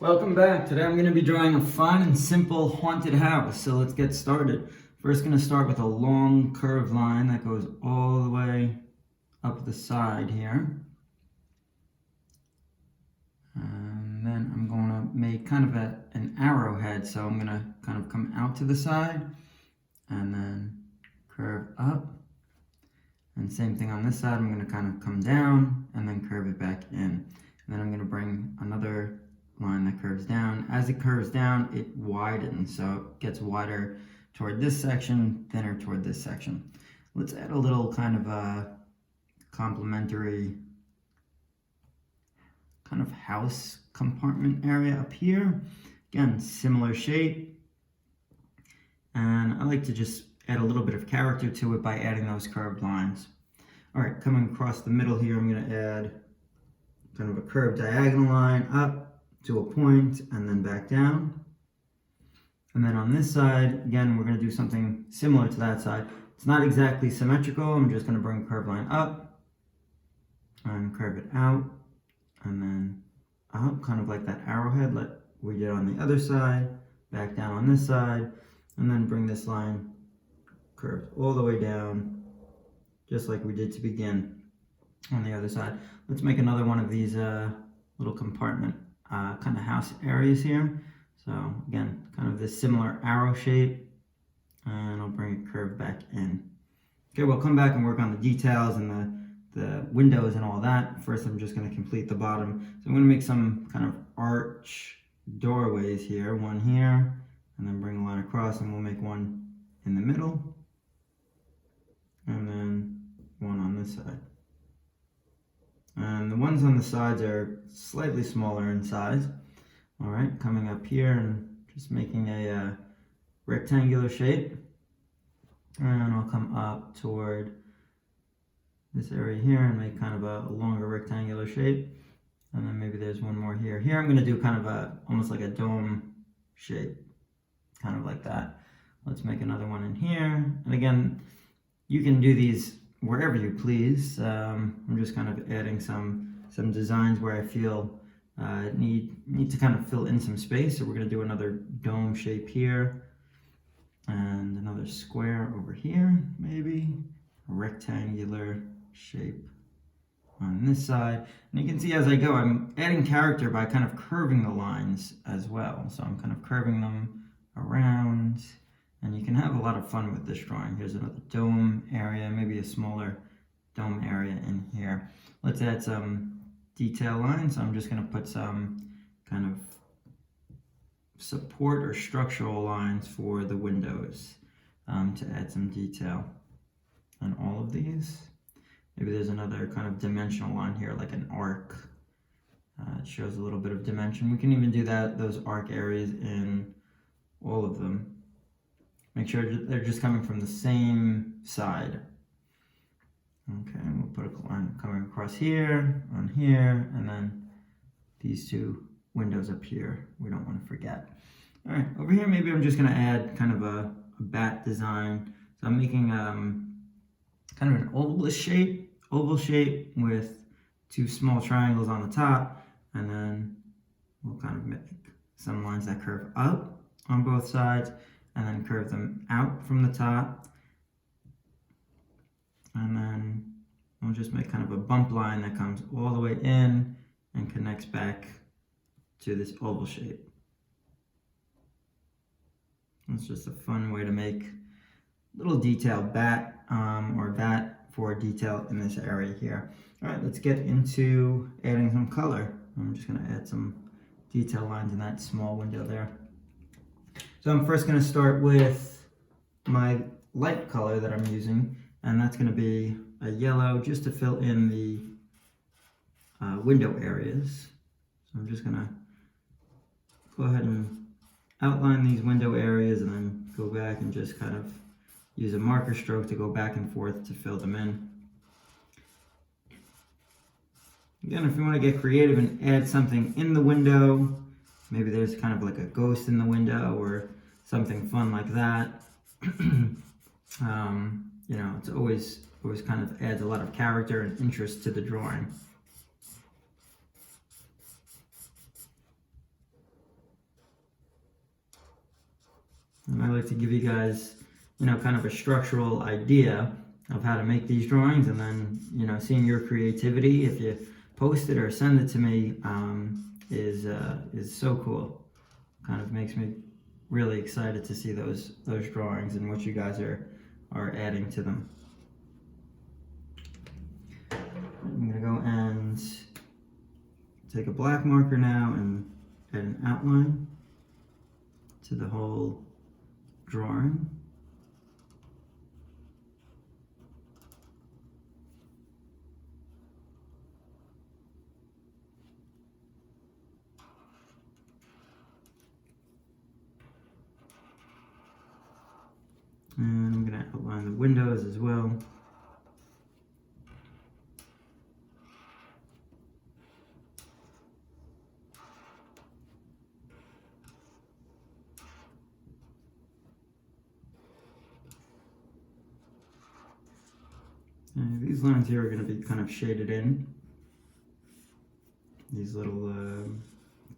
Welcome back. Today I'm going to be drawing a fun and simple haunted house. So let's get started. First going to start with a long curved line that goes all the way up the side here. And then I'm going to make kind of an arrowhead. So I'm going to kind of come out to the side and then curve up. And same thing on this side. I'm going to kind of come down and then curve it back in. And then I'm going to bring another line that curves down. As it curves down, it widens, so it gets wider toward this section, thinner toward this section. Let's add a little kind of a complementary kind of house compartment area up here. Again, similar shape. And I like to just add a little bit of character to it by adding those curved lines. All right, coming across the middle here, I'm going to add kind of a curved diagonal line up to a point and then back down. And then on this side, again, we're going to do something similar to that side. It's not exactly symmetrical. I'm just going to bring a curved line up and curve it out and then up, kind of like that arrowhead like we did on the other side, back down on this side, and then bring this line curved all the way down, just like we did to begin on the other side. Let's make another one of these little compartment kind of house areas here. So again, kind of this similar arrow shape, and I'll bring it curved back in. Okay, we'll come back and work on the details and the windows and all that. First, I'm just going to complete the bottom. So I'm going to make some kind of arch doorways here, one here, and then bring a line across, and we'll make one in the middle, and then one on this side. And the ones on the sides are slightly smaller in size. All right, coming up here and just making a rectangular shape. And I'll come up toward this area here and make kind of a longer rectangular shape. And then maybe there's one more here. Here I'm going to do kind of almost like a dome shape, kind of like that. Let's make another one in here. And again, you can do these wherever you please. I'm just kind of adding some designs where I feel need to kind of fill in some space. So we're going to do another dome shape here and another square over here, maybe a rectangular shape on this side. And you can see as I go, I'm adding character by kind of curving the lines as well. So I'm kind of curving them around. And you can have a lot of fun with this drawing. Here's another dome area, maybe a smaller dome area in here. Let's add some detail lines. So I'm just going to put some kind of support or structural lines for the windows to add some detail on all of these. Maybe there's another kind of dimensional line here, like an arc. It shows a little bit of dimension. We can even do those arc areas in all of them. Make sure they're just coming from the same side. Okay, we'll put a line coming across here, on here, and then these two windows up here. We don't want to forget. All right, over here, maybe I'm just going to add kind of a bat design. So I'm making kind of an oval shape with two small triangles on the top, and then we'll kind of make some lines that curve up on both sides, and then curve them out from the top. And then we'll just make kind of a bump line that comes all the way in and connects back to this oval shape. It's just a fun way to make little detail bat for detail in this area here. All right, let's get into adding some color. I'm just going to add some detail lines in that small window there. So I'm first going to start with my light color that I'm using, and that's going to be a yellow just to fill in the window areas. So I'm just going to go ahead and outline these window areas and then go back and just kind of use a marker stroke to go back and forth to fill them in. Again, if you want to get creative and add something in the window, maybe there's kind of like a ghost in the window or something fun like that. You know, it's always kind of adds a lot of character and interest to the drawing. And I like to give you guys, you know, kind of a structural idea of how to make these drawings, and then, you know, seeing your creativity, if you post it or send it to me, is so cool. Kind of makes me really excited to see those drawings and what you guys are adding to them. I'm gonna go and take a black marker now and add an outline to the whole drawing. And I'm going to outline the windows as well. And these lines here are going to be kind of shaded in. These little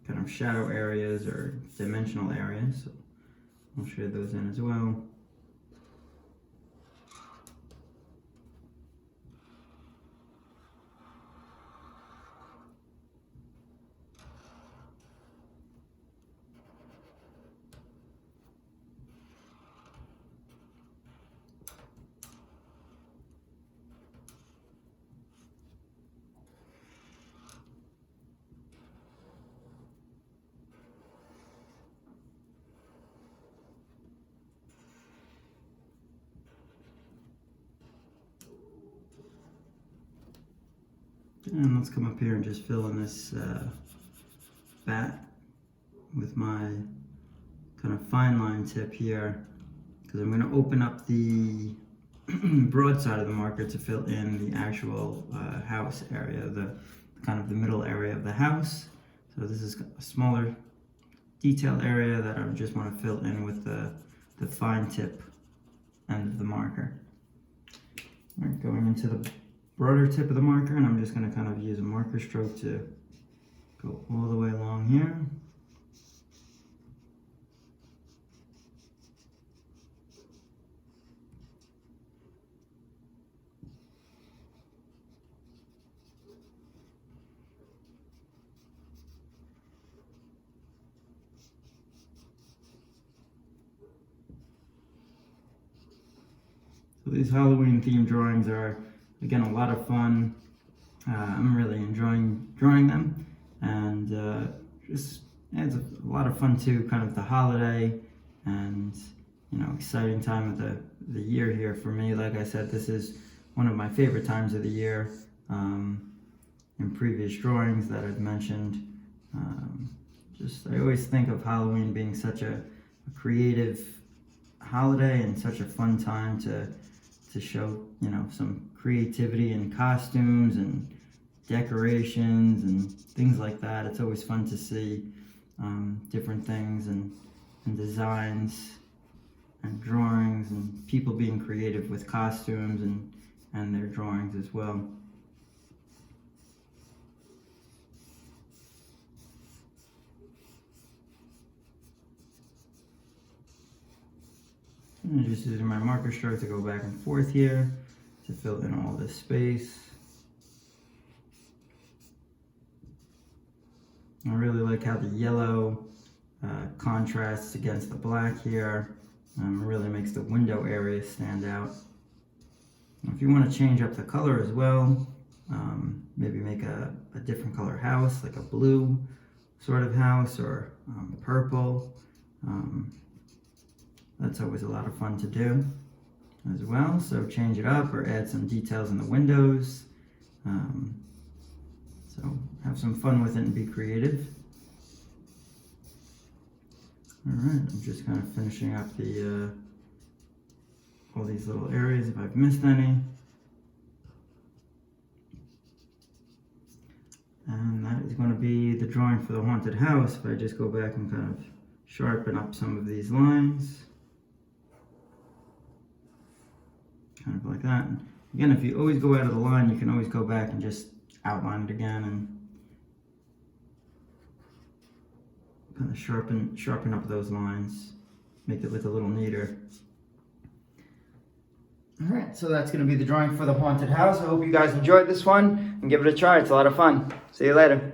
kind of shadow areas or dimensional areas. So I'll shade those in as well. And let's come up here and just fill in this bat with my kind of fine line tip here, because I'm going to open up the broad side of the marker to fill in the actual house area, the kind of the middle area of the house. So this is a smaller detail area that I just want to fill in with the fine tip end of the marker. All right, going into the broader tip of the marker, and I'm just going to kind of use a marker stroke to go all the way along here. So these Halloween themed drawings are, again, a lot of fun. I'm really enjoying drawing them, and just it's a lot of fun too. Kind of the holiday and, you know, exciting time of the year here for me. Like I said, this is one of my favorite times of the year. In previous drawings that I've mentioned, I always think of Halloween being such a creative holiday and such a fun time to show, you know, some creativity in costumes and decorations and things like that. It's always fun to see different things and designs and drawings and people being creative with costumes and their drawings as well. I'm just using my marker stroke to go back and forth here to fill in all this space. I really like how the yellow contrasts against the black here. It really makes the window area stand out. If you want to change up the color as well, maybe make a different color house, like a blue sort of house, or purple. That's always a lot of fun to do as well. So change it up or add some details in the windows. So have some fun with it and be creative. All right, I'm just kind of finishing up the all these little areas if I've missed any. And that is going to be the drawing for the haunted house. If I just go back and kind of sharpen up some of these lines. Kind of like that. And again, if you always go out of the line, you can always go back and just outline it again and kind of sharpen up those lines. make it look a little neater. All right, so that's going to be the drawing for the haunted house. I hope you guys enjoyed this one and give it a try. It's a lot of fun. See you later.